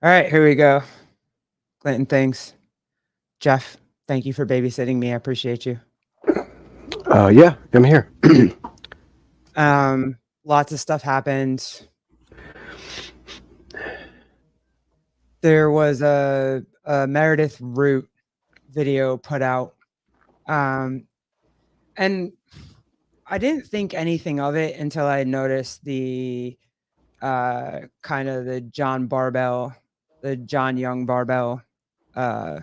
All right, here we go. Clinton, thanks. Jeff, thank you for babysitting me. I appreciate you. Yeah, I'm here. Lots of stuff happened. There was a Meredith Root video put out. Um, and I didn't think anything of it until I noticed the kind of the John Young Barbell uh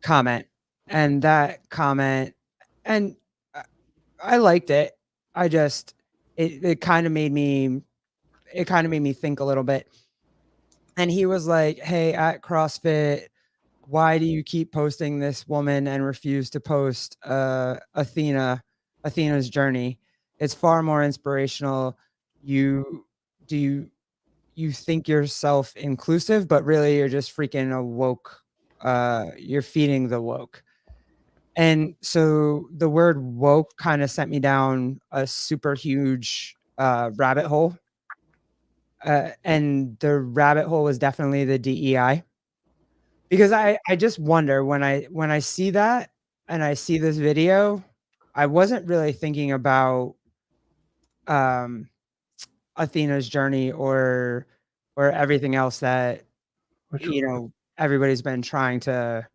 comment. And that comment and I I liked it. I just it kind of made me think a little bit. And he was like, "Hey, at CrossFit, why do you keep posting this woman and refuse to post Athena's journey? It's far more inspirational. You do you think yourself inclusive, but really you're just freaking a woke. You're feeding the woke." And so the word woke kind of sent me down a super huge rabbit hole. And the rabbit hole was definitely the DEI. Because I just wonder when I see that and I see this video, I wasn't really thinking about, um, Athena's journey or everything else that, Which you know, everybody's been trying to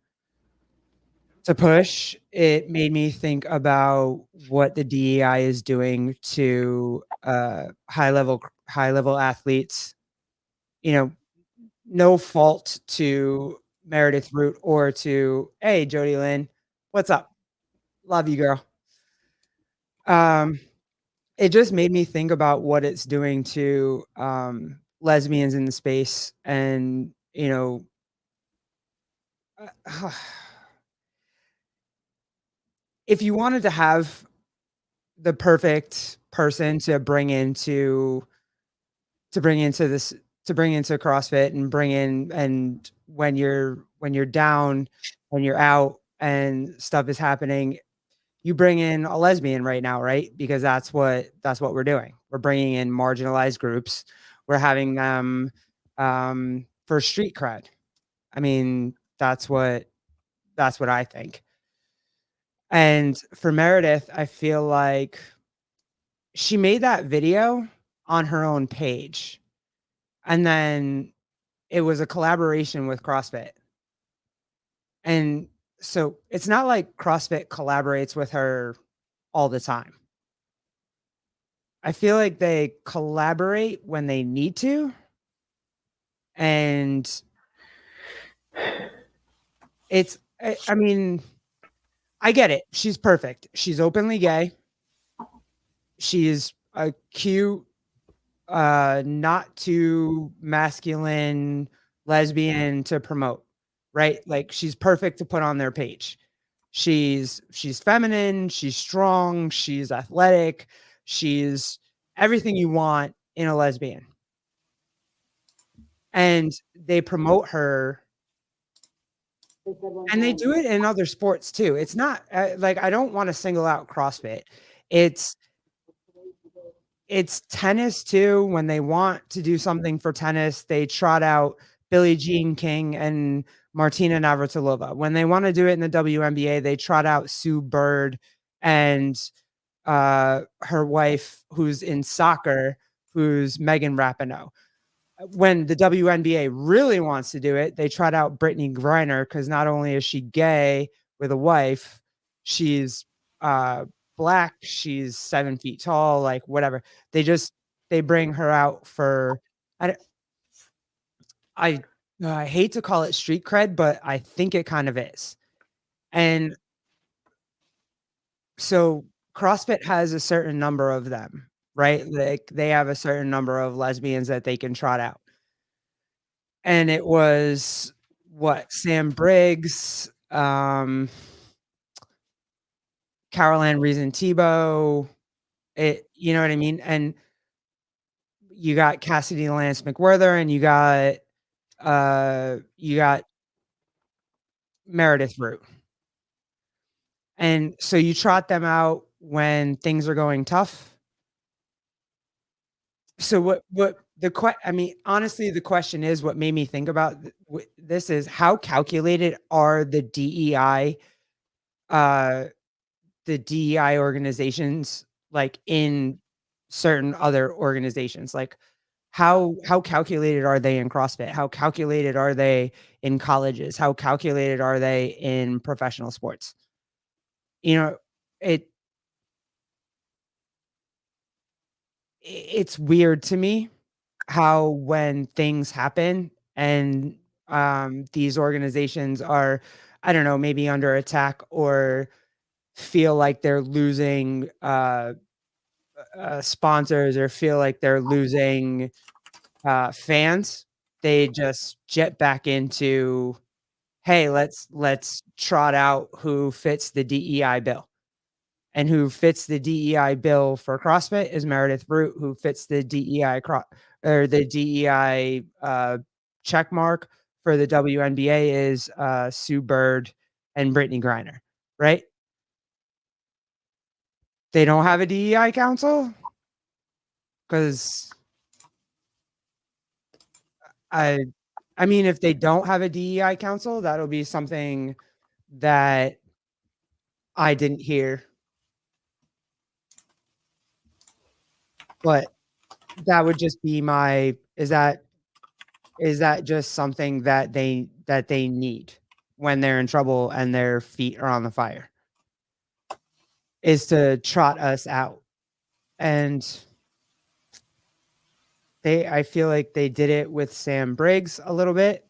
push. It made me think about what the DEI is doing to, high level athletes, you know, no fault to Meredith Root or to, "Hey, Jody Lynn, what's up? Love you, girl." Um, it just made me think about what it's doing to, lesbians in the space and, if you wanted to have the perfect person to bring into this to bring into CrossFit and bring in and when you're down, when you're out and stuff is happening, you bring in a lesbian right now, right? Because that's what we're doing. We're bringing in marginalized groups. We're having them for street cred. I mean, that's what I think. And for Meredith, I feel like she made that video on her own page. And then it was a collaboration with CrossFit. And so it's not like CrossFit collaborates with her all the time. I feel like they collaborate when they need to. And I mean, I get it. She's perfect. She's openly gay. She's a cute, not too masculine lesbian to promote, right? Like she's perfect to put on their page. She's feminine, she's strong, she's athletic, she's everything you want in a lesbian. And they promote her and they do it in other sports too. It's not like I don't want to single out CrossFit. It's it's tennis too. When they want to do something for tennis, they trot out Billie Jean King and Martina Navratilova. When they want to do it in the WNBA, they trot out Sue Bird and her wife, who's in soccer, who's Megan Rapinoe. When the WNBA really wants to do it, they trot out Brittany Griner because not only is she gay with a wife, she's uh, black, she's 7 feet tall, like whatever. They just they bring her out for I I I hate to call it street cred, but I think it kind of is. And so CrossFit has a certain number of them, right? Like they have a certain number of lesbians that they can trot out. And it was what, Sam Briggs, Caroline Reason Tebow, you know what I mean? And you got Cassidy Lance McWhirter and you got Meredith Root. And so you trot them out when things are going tough. So I mean, honestly, the question is what made me think about this is how calculated are uh, the DEI organizations like in certain other organizations? Like how calculated are they in CrossFit? How calculated are they in colleges? How calculated are they in professional sports? You know, it it's weird to me how when things happen and these organizations are, I don't know, maybe under attack or feel like they're losing sponsors or feel like they're losing fans, they just jet back into, hey, let's trot out who fits the DEI bill. And who fits the DEI bill for CrossFit is Meredith Root, who fits the DEI check mark for the WNBA is Sue Bird and Brittany Griner, right? They don't have a DEI council because I I mean, if they don't have a DEI council, that'll be something that I didn't hear, but that would just be my is that just something that they need when they're in trouble and their feet are on the fire, is to trot us out. And I feel like they did it with Sam Briggs a little bit,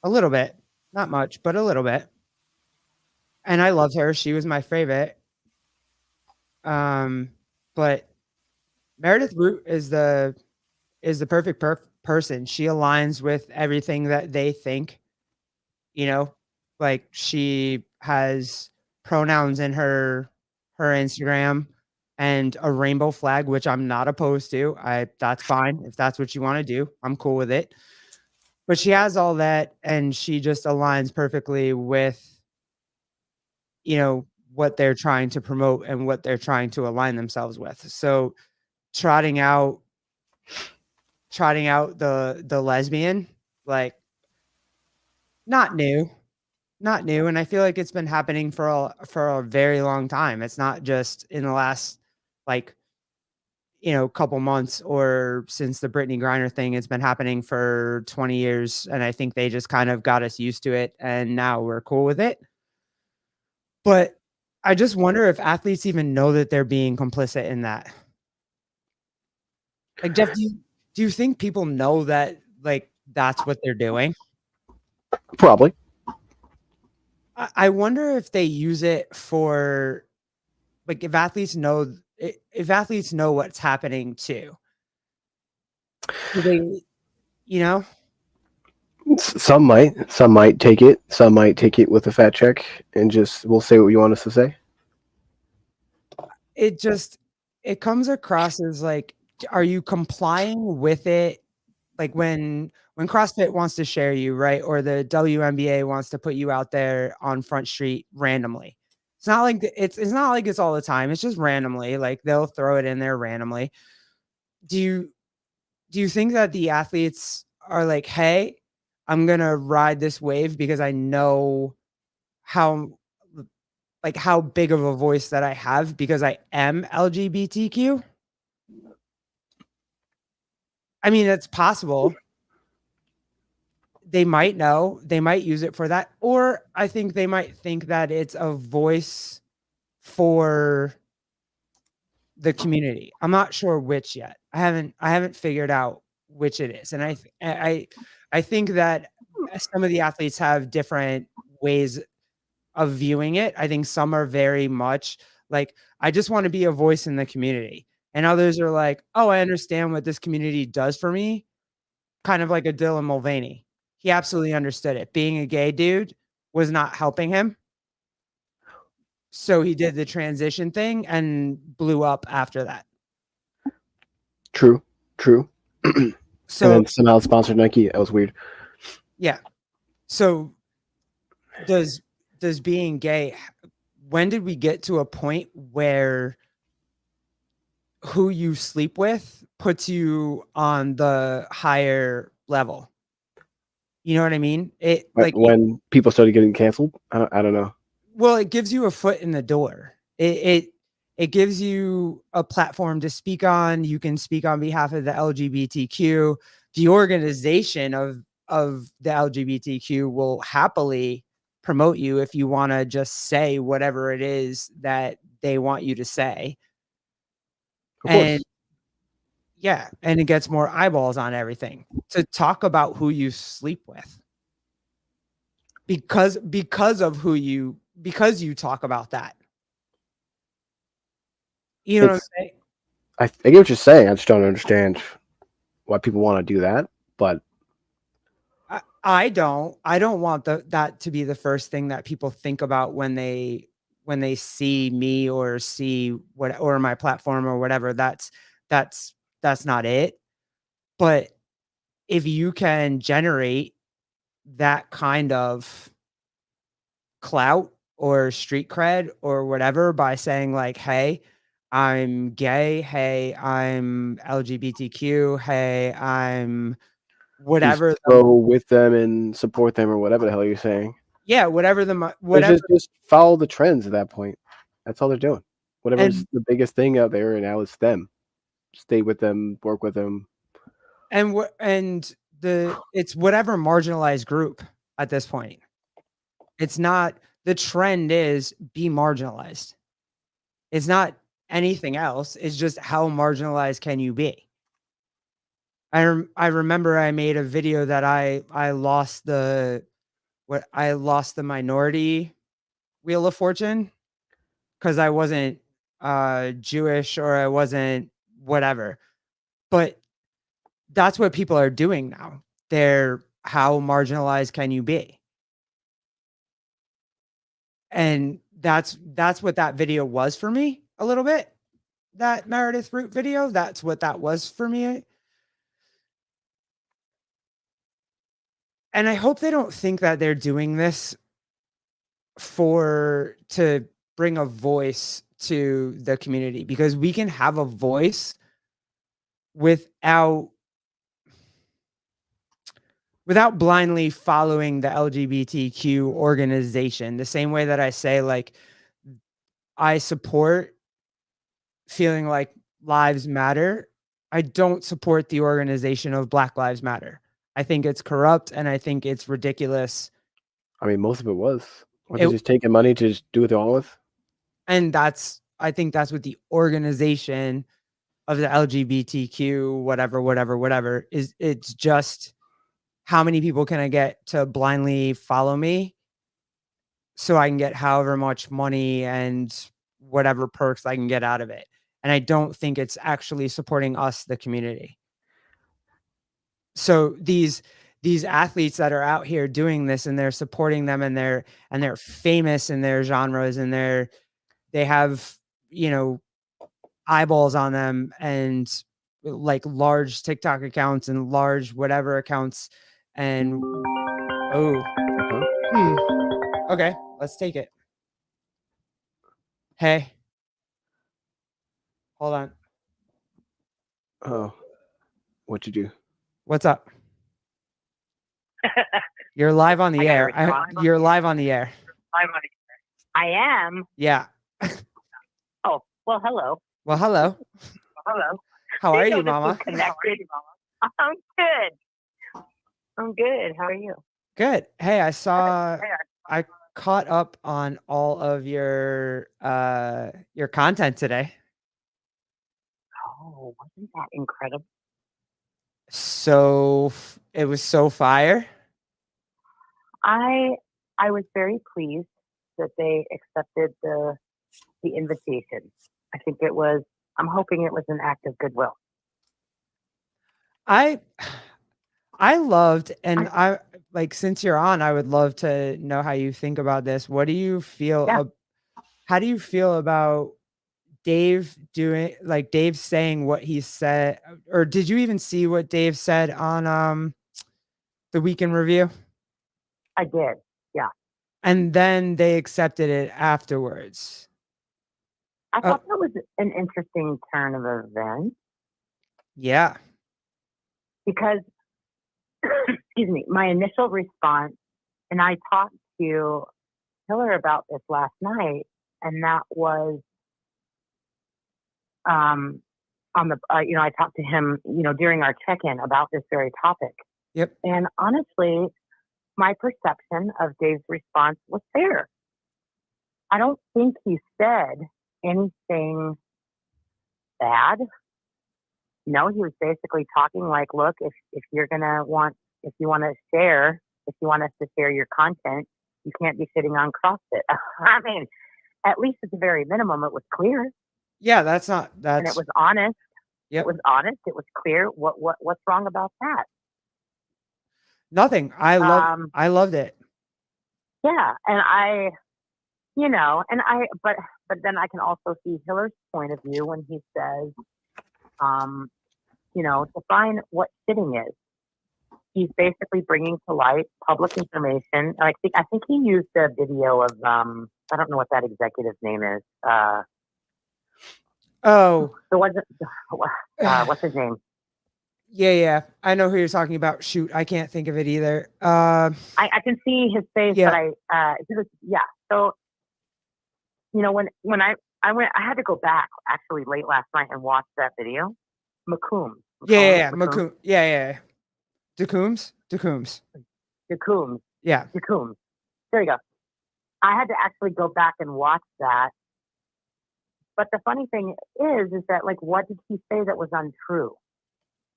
not much, but a little bit. And I loved her. She was my favorite. But Meredith Root is the perfect person. She aligns with everything that they think, you know, like she has pronouns in her Instagram and a rainbow flag, which I'm not opposed to. That's fine. If that's what you want to do, I'm cool with it. But she has all that and she just aligns perfectly with, you know, what they're trying to promote and what they're trying to align themselves with. So trotting out the lesbian, like, not new. Not new, and I feel like it's been happening for a very long time. It's not just in the last, like, you know, couple months or since the Brittany Griner thing. It's been happening for 20 years, and I think they just kind of got us used to it, and now we're cool with it. But I just wonder if athletes even know that they're being complicit in that. Like, Jeff, do you think people know that, like, that's what they're doing? Probably. I wonder if they use it for, like, if athletes know what's happening too. Do they, you know? Some might take it. Some might take it with a fat check and just will say what you want us to say. It just it comes across as like, are you complying with it? Like when CrossFit wants to share you, right? Or the WNBA wants to put you out there on Front Street randomly. It's not like it's not like it's all the time. It's just randomly. Like they'll throw it in there randomly. Do you do you think that the athletes are like, "Hey, I'm gonna ride this wave because I know how like how big of a voice that I have because I am LGBTQ?" I mean, it's possible. They might know, they might use it for that, or I think they might think that it's a voice for the community. I'm not sure which yet. I haven't figured out which it is, and I think that some of the athletes have different ways of viewing it. I think some are very much like, I just want to be a voice in the community. And others are like, oh, I understand what this community does for me. Kind of like a Dylan Mulvaney. He absolutely understood it. Being a gay dude was not helping him. So he did the transition thing and blew up after that. True. True. And So then somehow sponsored Nike. That was weird. yeah. So does being gay, when did we get to a point where who you sleep with puts you on the higher level. You know what I mean? It But when people started getting canceled, I don't know. well, it gives you a foot in the door. It gives you a platform to speak on. You can speak on behalf of the LGBTQ. The organization of the LGBTQ will happily promote you if you want to just say whatever it is that they want you to say. Of And course. yeah, and it gets more eyeballs on everything to talk about who you sleep with. Because you talk about that. You know what I'm It's saying? I get what you're saying. I just don't understand why people want to do that. But I don't want that to be the first thing that people think about when they see me or see what or my platform or whatever. That's that's not it. But if you can generate that kind of clout or street cred or whatever by saying like, "Hey, I'm gay. Hey, I'm LGBTQ. Hey, I'm just whatever the go with them and support them or whatever the hell you're saying. yeah, whatever the They're whatever just follow the trends at that point. That's all they're doing. Whatever's and the biggest thing out there, and now it's them. Stay with them, work with them. and it's whatever marginalized group at this point. It's not the trend is be marginalized. It's not anything else. It's just how marginalized can you be? I remember I made a video that I lost the minority wheel of fortune because I wasn't Jewish or I wasn't whatever. But that's what people are doing now. They're how marginalized can you be? And that's what that video was for me a little bit. That Meredith Root video, that's what that was for me. And I hope they don't think that they're doing this to bring a voice to the community because we can have a voice without blindly following the LGBTQ organization. The same way that I say like I support feeling like lives matter. I don't support the organization of Black Lives Matter. I think it's corrupt and I think it's ridiculous. I mean, most of it was. What they It, just taking money to just do what they want with? and I think that's what the organization of the LGBTQ, whatever is. It's just how many people can I get to blindly follow me so I can get however much money and whatever perks I can get out of it. And I don't think it's actually supporting us, the community. So these athletes that are out here doing this and they're supporting them and they're famous in their genres and they have, you know, eyeballs on them and like large TikTok accounts and large whatever accounts and oh, hmm. Okay, let's take it. Hey, hold on. Oh, what'd you do? What's up? You're live on the I gotta air. respond. You're live on the air. I am. Yeah. Oh, well, hello. Well, hello. Hello. How are Didn't you, know this was Mama? connected. I'm good. I'm good. How are you? Good. Hey, I caught up on all of your content today. Oh, wasn't that incredible? So it was so fire. I was very pleased that they accepted the invitation. I think it was. I'm hoping it was an act of goodwill. I loved and I like since you're on, I would love to know how you think about this. What do you feel Yeah. how do you feel about Dave Dave saying what he said or did you even see what Dave said on the weekend review? I did. Yeah. And then they accepted it afterwards. I thought that was an interesting turn of events Yeah. because, excuse me, my initial response, and I talked to Hiller about this last night, and that was on the, I talked to him, during our check-in about this very topic. Yep. And honestly, my perception of Dave's response was fair. I don't think he said anything bad. No, he was basically talking like, look, if you want us to share your content, you can't be sitting on CrossFit. I mean, at least at the very minimum, it was clear. Yeah, and it was honest. Yep. It was honest. It was clear. What's wrong about that? Nothing. I loved it. Yeah, and but then I can also see Hiller's point of view when he says, define what sitting is. He's basically bringing to light public information. I think he used a video of I don't know what that executive's name is. What's his name? Yeah. I know who you're talking about. Shoot, I can't think of it either. I can see his face, yeah. but So, when I went, I had to go back actually late last night and watch that video. McCombs. Yeah. McCombs. Yeah. DeCombs. Yeah. DeCombs. There you go. I had to actually go back and watch that. But the funny thing is that, like, what did he say that was untrue?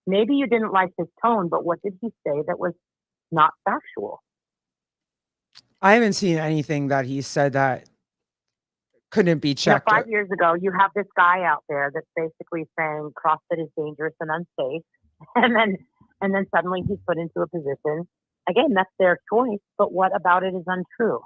Maybe you didn't like his tone, but what did he say that was not factual? I haven't seen anything that he said that couldn't be checked. 5 years ago, you have this guy out there that's basically saying CrossFit is dangerous and unsafe. And then suddenly he's put into a position. Again, that's their choice, but what about it is untrue?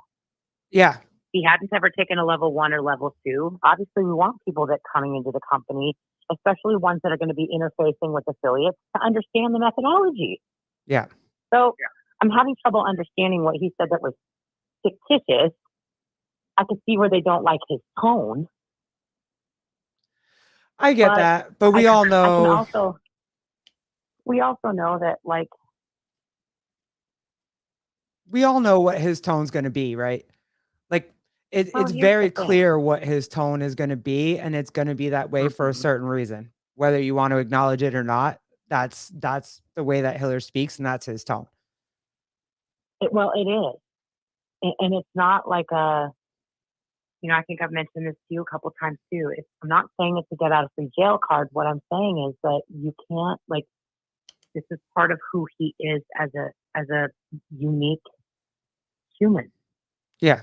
Yeah. He hadn't ever taken a level 1 or level 2. Obviously, we want people that coming into the company, especially ones that are going to be interfacing with affiliates, to understand the methodology. Yeah. So I'm having trouble understanding what he said that was fictitious. I could see where they don't like his tone. I get that, but we all know. We also know that, like, we all know what his tone's going to be, right? Like, it's very clear what his tone is going to be, and it's going to be that way for a certain reason, whether you want to acknowledge it or not. That's the way that Hiller speaks, and that's his tone. It is, and it's not like I think I've mentioned this to you a couple of times too. I'm not saying it's a get out of free jail card. What I'm saying is that you can't, like, this is part of who he is as a unique human. Yeah.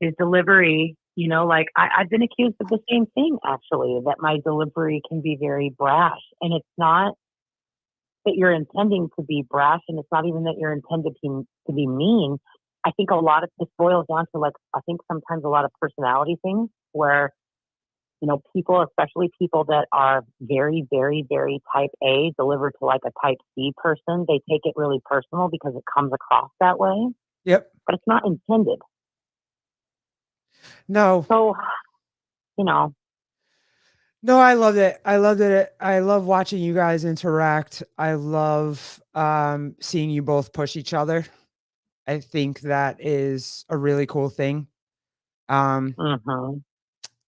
His delivery, I've been accused of the same thing, actually, that my delivery can be very brash. And it's not that you're intending to be brash, and it's not even that you're intended to be mean. I think a lot of this boils down to, like, I think sometimes a lot of personality things where, people, especially people that are very, very, very type A, delivered to like a type C person, they take it really personal because it comes across that way. Yep. But it's not intended. No. So, No, I loved it. I love watching you guys interact. I love seeing you both push each other. I think that is a really cool thing.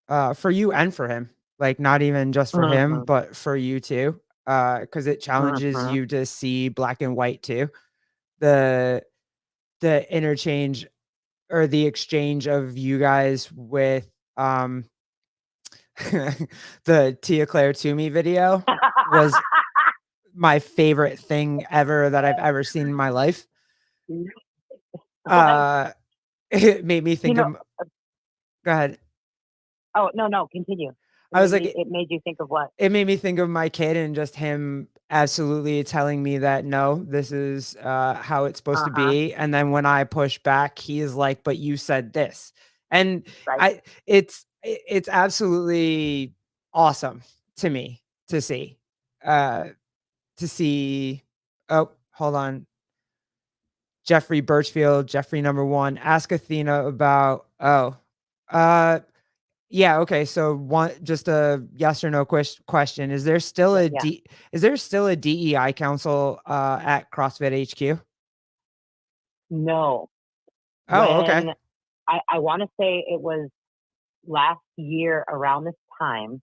For you and for him, like, not even just for him, but for you too. Cause it challenges you to see black and white too. The interchange or the exchange of you guys with, the Tia Claire Toomey video was my favorite thing ever that I've ever seen in my life. It made me think of. Go ahead. Oh, no, continue. It made you think of what? It made me think of my kid and just him absolutely telling me that, no, this is how it's supposed to be. And then when I push back, he is like, but you said this. And it's absolutely awesome to me to see. Oh, hold on. Jeffrey Birchfield, Jeffrey #1, ask Athena about, Yeah, okay, so just a yes or no question. Is there still Yeah. is there still a DEI council, at CrossFit HQ? No. Oh, okay. When I want to say it was last year around this time,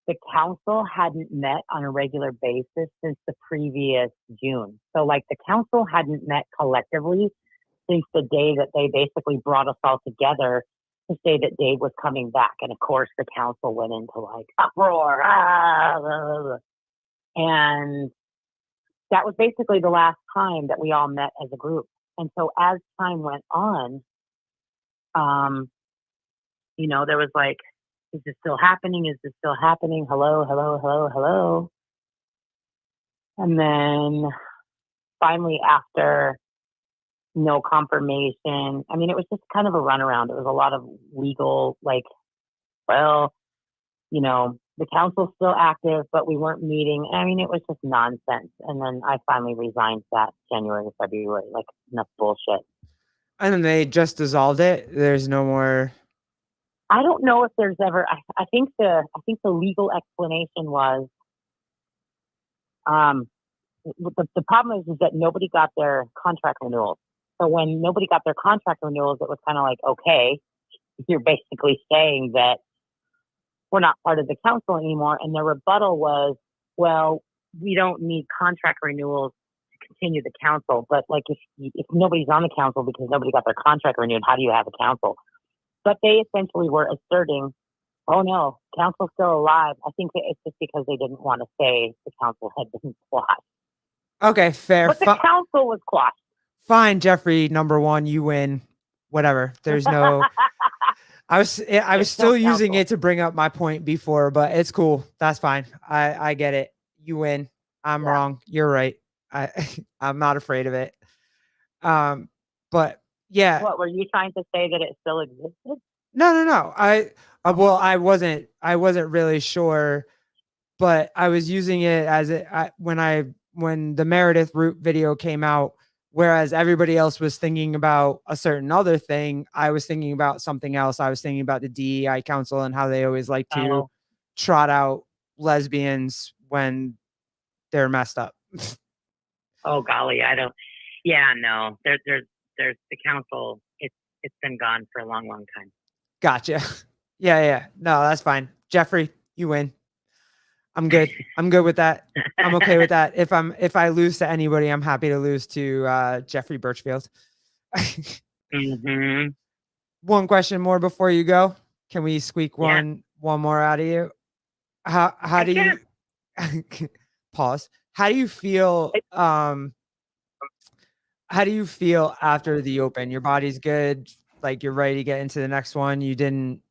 the council hadn't met on a regular basis since the previous June. So, like, the council hadn't met collectively since the day that they basically brought us all together to say that Dave was coming back. And of course, the council went into like uproar. Blah, blah, blah. And that was basically the last time that we all met as a group. And so as time went on, um, there was like, is this still happening? Is this still happening? Hello, hello, hello, hello. And then finally, after no confirmation, I mean, it was just kind of a runaround. It was a lot of legal, like, well, the council's still active, but we weren't meeting. I mean, it was just nonsense. And then I finally resigned that January, February, like, enough bullshit. And then they just dissolved it? There's no more. I don't know if there's ever. I think the legal explanation was, the problem is that nobody got their contract renewals. So when nobody got their contract renewals, it was kind of like, okay, you're basically saying that we're not part of the council anymore. And the rebuttal was, well, we don't need contract renewals to continue the council. But like, if nobody's on the council because nobody got their contract renewed, how do you have a council? But they essentially were asserting, oh no, council's still alive. I think that it's just because they didn't want to say the council had been quashed. Okay, fair. But the council was quashed. Fine, Jeffrey, number one, you win. Whatever. There's no. I was still using it to bring up my point before, but it's cool. That's fine. I get it. You win. I'm wrong. You're right. I'm not afraid of it. But yeah. What were you trying to say, that it still existed? No. Well, I wasn't really sure, but I was using it as when the Meredith Root video came out. Whereas everybody else was thinking about a certain other thing, I was thinking about something else. I was thinking about the DEI council and how they always like to trot out lesbians when they're messed up. Oh golly, I don't. Yeah, no. There's the council. It's been gone for a long, long time. Gotcha. Yeah. No, that's fine. Jeffrey, you win. I'm good. I'm good with that. I'm okay with that. If I lose to anybody, I'm happy to lose to Jeffrey Birchfield. Mm-hmm. One question more before you go. Can we squeak one more out of you? How do you pause? How do you feel? How do you feel after the open? Your body's good, like you're ready to get into the next one. You didn't.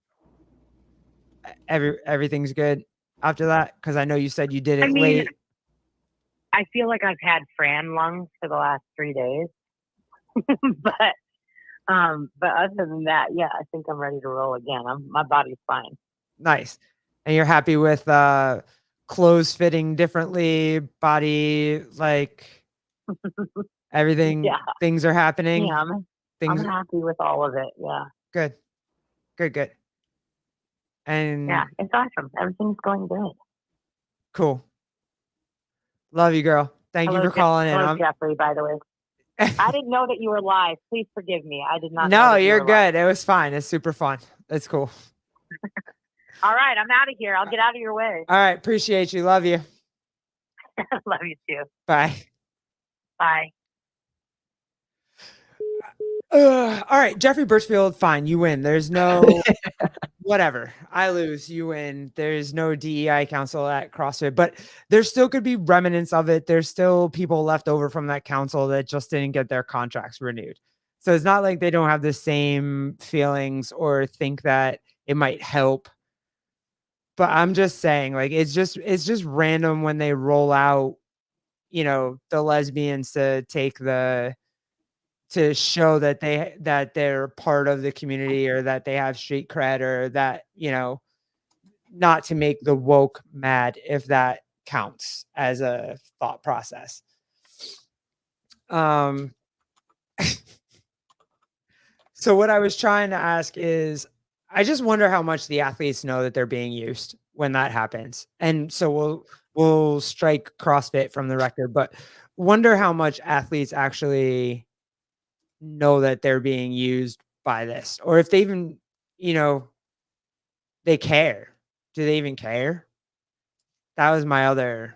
Everything's good after that, because I know you said you did it late. I feel like I've had Fran lungs for the last 3 days, but other than that, yeah, I think I'm ready to roll again. My body's fine. Nice. And you're happy with clothes fitting differently, body, like everything? Yeah. Things are happening. Yeah, I'm happy with all of it. Yeah. Good. And yeah, it's awesome. Everything's going good. Cool. Love you, girl. Thank you for calling in. Hello, Jeffrey, by the way. I didn't know that you were live. Please forgive me. I did not know. No, you're good. It was fine. It's super fun. It's cool. All right, I'm out of here. I'll get out of your way. All right. Appreciate you. Love you. Love you too. Bye. Bye. All right. Jeffrey Birchfield, fine. You win. There's no whatever. I lose. You win. There's no DEI council at CrossFit, but there still could be remnants of it. There's still people left over from that council that just didn't get their contracts renewed. So it's not like they don't have the same feelings or think that it might help. But I'm just saying, like, it's just random when they roll out, the lesbians to show that they're part of the community, or that they have street cred, or that, not to make the woke mad, if that counts as a thought process. So what I was trying to ask is, I just wonder how much the athletes know that they're being used when that happens. And so we'll strike CrossFit from the record, but wonder how much athletes actually know that they're being used by this, or if they even, you know, they care. Do they even care? That was my other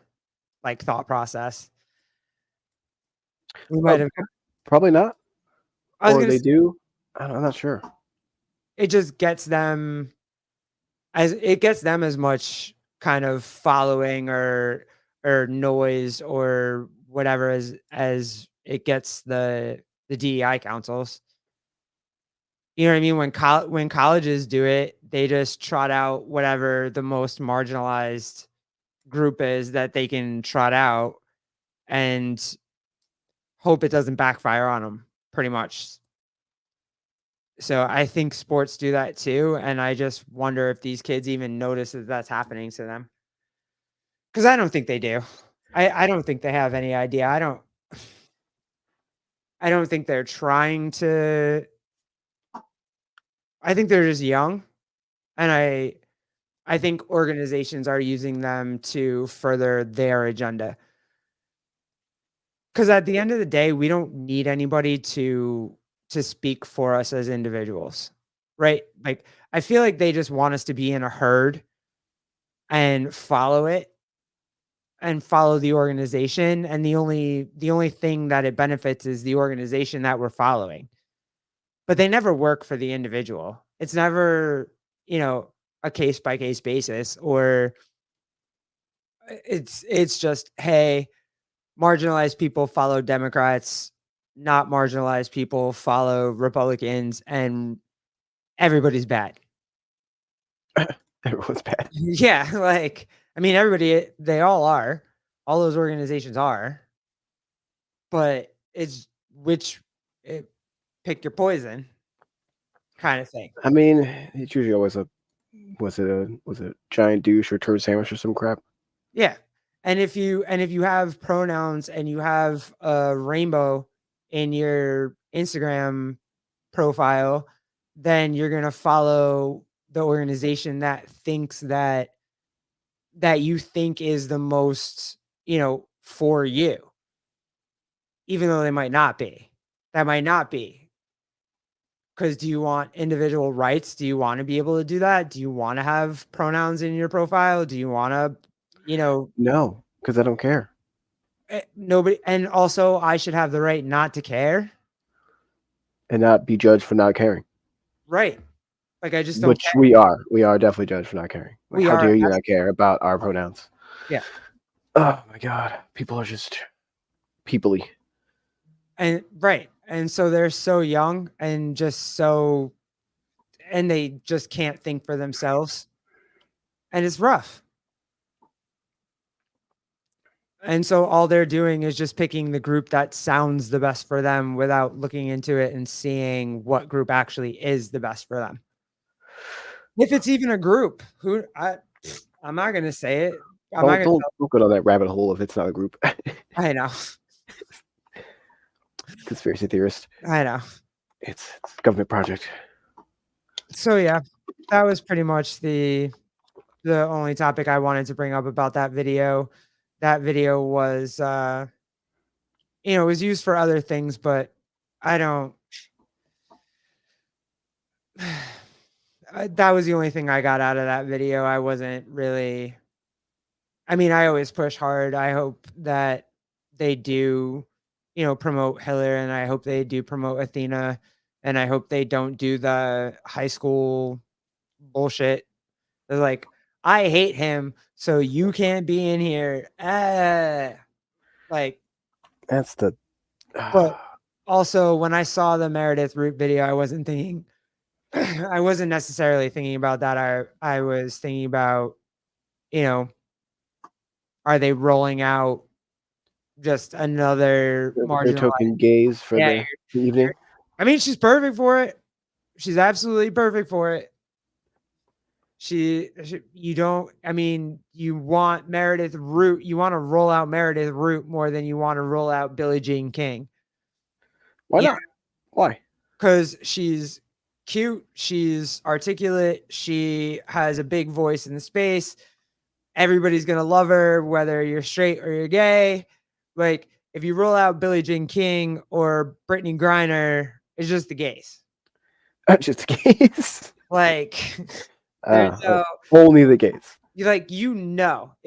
like thought process. We might Oh, have. probably not. I was Or gonna they say, do. I'm not sure. it just gets them as much kind of following or noise or whatever as it gets the DEI councils. You know what I mean? When colleges do it, they just trot out whatever the most marginalized group is that they can trot out and hope it doesn't backfire on them, pretty much. So I think sports do that too, and I just wonder if these kids even notice that that's happening to them. Because I don't think they do. I don't think they have any idea. I don't think they're trying to. I think they're just young, and I think organizations are using them to further their agenda. Because at the end of the day, we don't need anybody to speak for us as individuals, right? Like I feel like they just want us to be in a herd and follow it and follow the organization, and the only thing that it benefits is the organization that we're following. But they never work for the individual. It's never, you know, a case by case basis, or it's just, hey, marginalized people follow Democrats, not marginalized people follow Republicans, and everybody's bad. Everyone's bad. Yeah, like I mean everybody they all are. All those organizations are. But it's which it, pick your poison kind of thing. I mean, it's usually always a was it a giant douche or turd sandwich or some crap. Yeah. And if you have pronouns and you have a rainbow in your Instagram profile, then you're going to follow the organization that thinks that you think is the most, for you, even though they might not be. That might not be. Because do you want individual rights? Do you want to be able to do that? Do you want to have pronouns in your profile? Do you want to, No, because I don't care. nobody, and also I should have the right not to care. And not be judged for not caring. Right. Like I just don't Which care. we are. We are definitely judged for not caring. Like, We how are. dare you not care about our pronouns? Yeah. Oh my god. People are just peoply. And right. And so they're so young and and they just can't think for themselves. And it's rough. And so all they're doing is just picking the group that sounds the best for them without looking into it and seeing what group actually is the best for them. If it's even a group, I'm not going to say it. I'm not going to. Don't go down that rabbit hole if it's not a group. I know. Conspiracy theorist. I know. It's a government project. So yeah, that was pretty much the only topic I wanted to bring up about that video. That video was it was used for other things, but I don't that was the only thing I got out of that video. I wasn't really I mean, I always push hard. I hope that they do, promote Hiller, and I hope they do promote Athena, and I hope they don't do the high school bullshit. They're like, I hate him, so you can't be in here. Like, That's the. but also when I saw the Meredith Root video, I wasn't thinking, I wasn't necessarily thinking about that. I was thinking about, are they rolling out just another Their marginalized? token gays for Yeah, the evening. I mean, she's perfect for it. She's absolutely perfect for it. You don't, I mean, you want Meredith Root, you want to roll out Meredith Root more than you want to roll out Billie Jean King. Why not? Why? Because she's cute, she's articulate, she has a big voice in the space. Everybody's gonna love her, whether you're straight or you're gay. Like, if you roll out Billie Jean King or Brittany Griner, it's just the gays. Just in case. Like, there's no Only the gays. if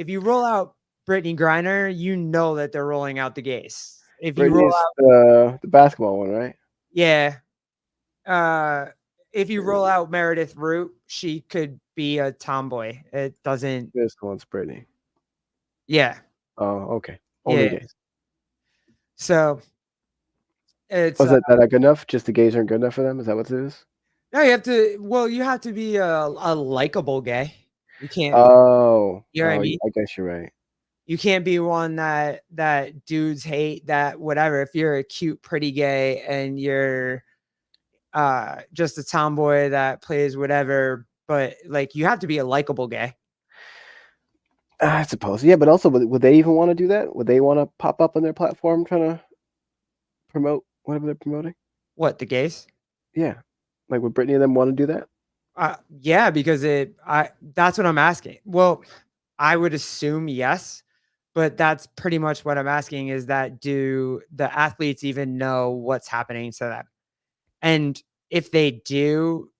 you roll out Brittany Griner, you know that they're rolling out the gays. If you roll Brittany's out the basketball one, right? yeah. If you roll out Meredith Root, she could be a tomboy. It doesn't This one's Brittany. yeah. Oh, okay. Only Yeah. gays. So it's Was that good enough? Just the gays aren't good enough for them? Is that what it is? no, you have to be a likable gay. You can't Oh, you know what I mean? I guess you're right. You can't be one that dudes hate, that whatever. If you're a cute, pretty gay and you're just a tomboy that plays whatever, but like you have to be a likable gay. I suppose, yeah, but also, would they even want to do that? Would they want to pop up on their platform trying to promote whatever they're promoting? What, the gays? Yeah, like would Brittany and them want to do that? Yeah, because that's what I'm asking. Well, I would assume yes, but that's pretty much what I'm asking is that do the athletes even know what's happening to them? And if they do,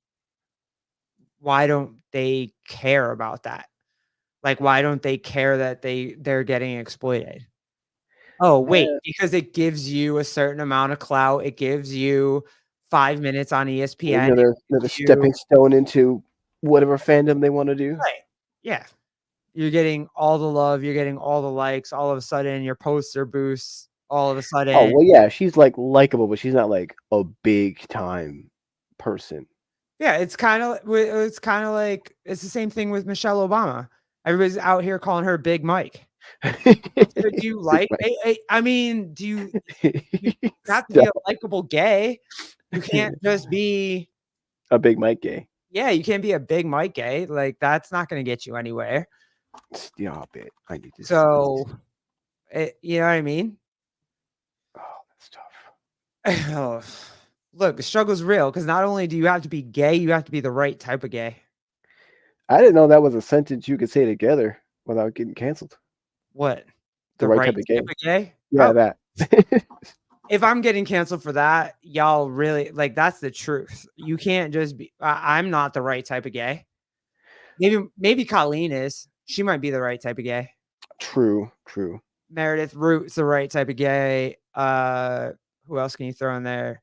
why don't they care about that? Like, why don't they care that they're getting exploited? Oh, wait, Yeah. because it gives you a certain amount of clout. It gives you 5 minutes on ESPN. Another stepping stone into whatever fandom they want to do. Right. Yeah. You're getting all the love. You're getting all the likes. All of a sudden, your poster boosts. All of a sudden. Oh, well, yeah, she's like likable, but she's not like a big time person. Yeah, it's kind of like it's the same thing with Michelle Obama. Everybody's out here calling her Big Mike. Do you like? I mean, you have to be a likable gay. You can't just be a Big Mike gay. Yeah, you can't be a Big Mike gay. Like that's not going to get you anywhere. Stop it! I need to. So, you know what I mean? Oh, that's tough. Look, the struggle's real because not only do you have to be gay, you have to be the right type of gay. I didn't know that was a sentence you could say together without getting canceled. What? The right type of gay? Yeah, that. If I'm getting canceled for that, y'all really like that's the truth. You can't just be I'm not the right type of gay. Maybe Colleen is. She might be the right type of gay. True. Meredith Root's the right type of gay. Who else can you throw in there?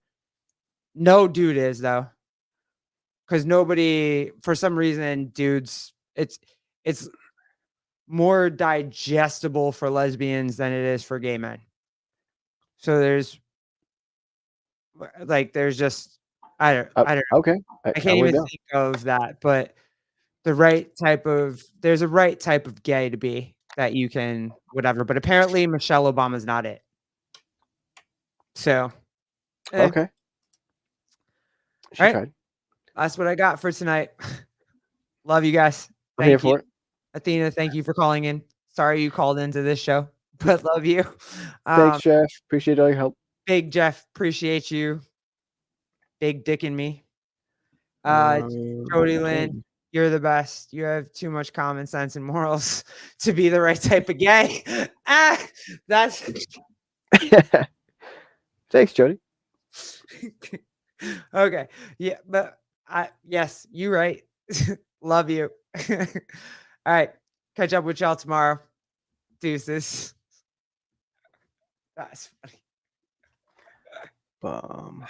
No dude is though. Because nobody, for some reason, dudes, it's more digestible for lesbians than it is for gay men. So there's just I don't know. Okay. I can't even think of that, but there's a right type of gay to be that you can whatever. But apparently Michelle Obama's not it. So okay. She tried. That's what I got for tonight. Love you guys. I'm here for it. Athena, thank you for calling in. Sorry you called into this show, but love you. Thanks, Jeff. Appreciate all your help. Big Jeff, appreciate you. Big dick in me. Jody Lynn, you're the best. You have too much common sense and morals to be the right type of gay. That's Thanks, Jody. Okay. Yeah, but yes, you right. Love you. All right. Catch up with y'all tomorrow. Deuces. That's funny.